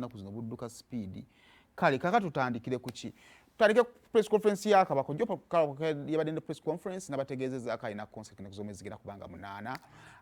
bw'ennaku zino budduka speed. Kale kaka tutandikire kuki tutandike press conference ya Kabaka yabadde press conference n'abategeezezza akalina concert zomwe zigenda kubanga 8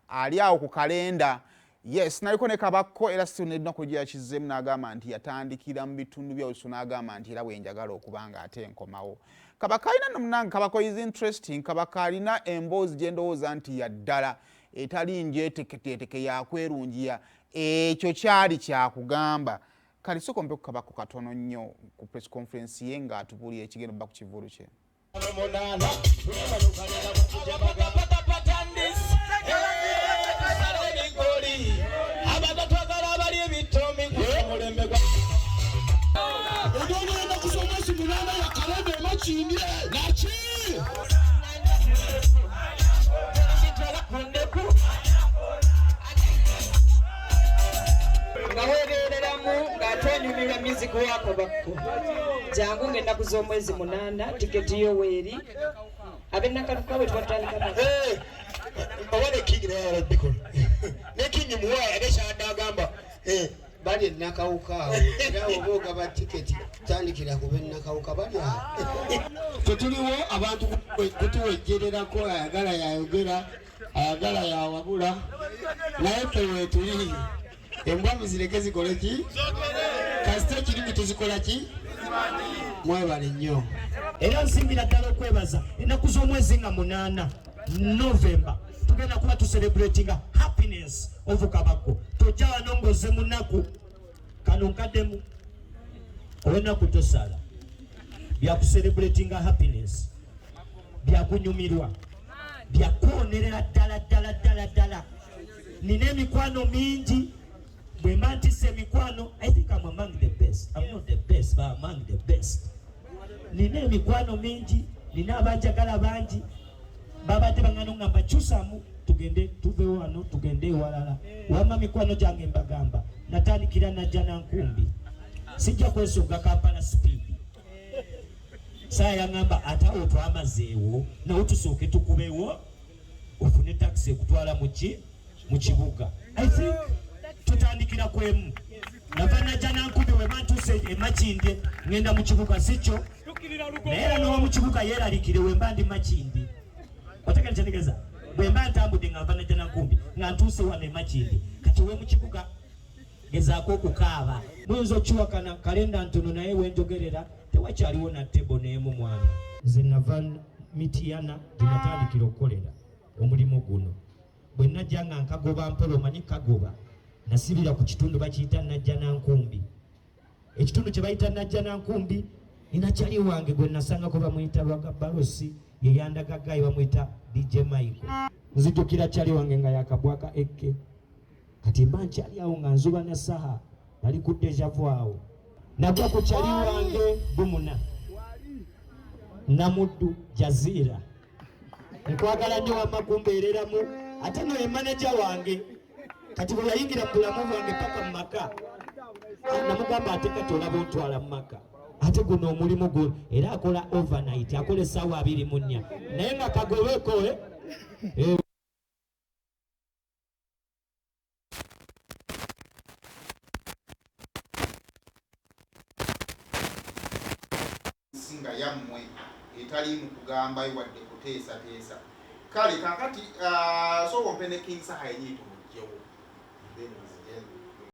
ali awo ku kalenda. Yes, naliko ne Kabaka era si n'ennaku gye yakizzemu n'agamba nti yatandikira mu bitundu bya Olusu n'agamba nti era bwenjagala okubanga ate enkomawo. Kabaka alina munange, Kabaka is interesting. Kabaka alina emboozi gye ndowooza nti ya ddala etali njeeteketeeteke yakwerungiya ekyo kyali kyakugamba. Kale soko mpe ku Kabaka katono nnyo ku press conference ye ng'atubuulira ekigenda bba ku kivulu kye. Music wako bakko jangu ngenda kuzomwezi 8 tiketi yo weri abena karuka we twatandika ba awale kingira ya bikolo ne kinyi muwa abesha adagamba bali nakawuka era oboga ba tiketi tandikira kubenna nakawuka bali tutuliwo abantu kutuwegererako ayagala yayogera ayagala yawabula naye pewe tuli embwamu zireke zikole ki kasite kirimi tuzikola ki mwebale nnyo era nsimbira ddala okwebaza ennaku z'omwezi nga 8 November tugenda kuba tucelebratinga happiness of Kabaka tojja wano ngoze munaku kano nkaddemu owenaku tosala byakucelebratinga happiness byakunyumirwa byakwonerera ddala nina emikwano mingi bwemba ntisse emikwano. I think I'm among the best. I'm not the best, but among the best. Nina emikwano mingi, nina abanjagala bangi. Babadde bangano ngamba kyusamu tugende tuve wano tugende walala. Wamma mikwano gyange mbagamba natandikira najja na nkumbi. Sijja kwesonga Kampala speed. Saa yangamba ata otwamazeewo nawo tusooke tukubewo ofune taxi ekutwala mu kibuga. I think tutandikira kwemu navana jana nkubi we mantuse Makindye ngenda mu kibuga sikyo naye no mu kibuga yeralikire we mbandi Makindye otegera kyenegeza bwe mba ntambudde nga nvana jana nkumbi nga ntuse wane Makindye kati we mu kibuga gezaako okukaaba muyinza okiwakana kalenda ntono naye wenjogerera tewakyaliwo na tebo n'emu mwana nze nava Mityana ginatandikira okukolera omulimu guno bwe najja nga nkagoba mpola omanyi kagoba nasibira ku kitundu bakiyita Najja Nankumbi. Ekitundu kye bayita Najja Nankumbi inakyali wange gwe nasangako bamuyita Balosi ye yandagaggayi bamuyita DJ Michael. Nzijukira kyali wange nga yakabwaka ekke kati mba nkyali awo nga nzuba na saha nali ku deja vu awo nagwa ku kyali wange Bumuna Namuddu Jazira nkwagala nnyo wamma kumbeereramu ate no ye manager wange kati bwe yayingira mu bulamu bwange paka mu maka namugamba ate kati olaba ontwala mu maka ate guno omulimu gwe era akola overnight akola essaawa 24 naye nga kagobeko singa yammwe etali mu kugamba wadde kuteesa. Kale kakati so ompene King Saha yenyitu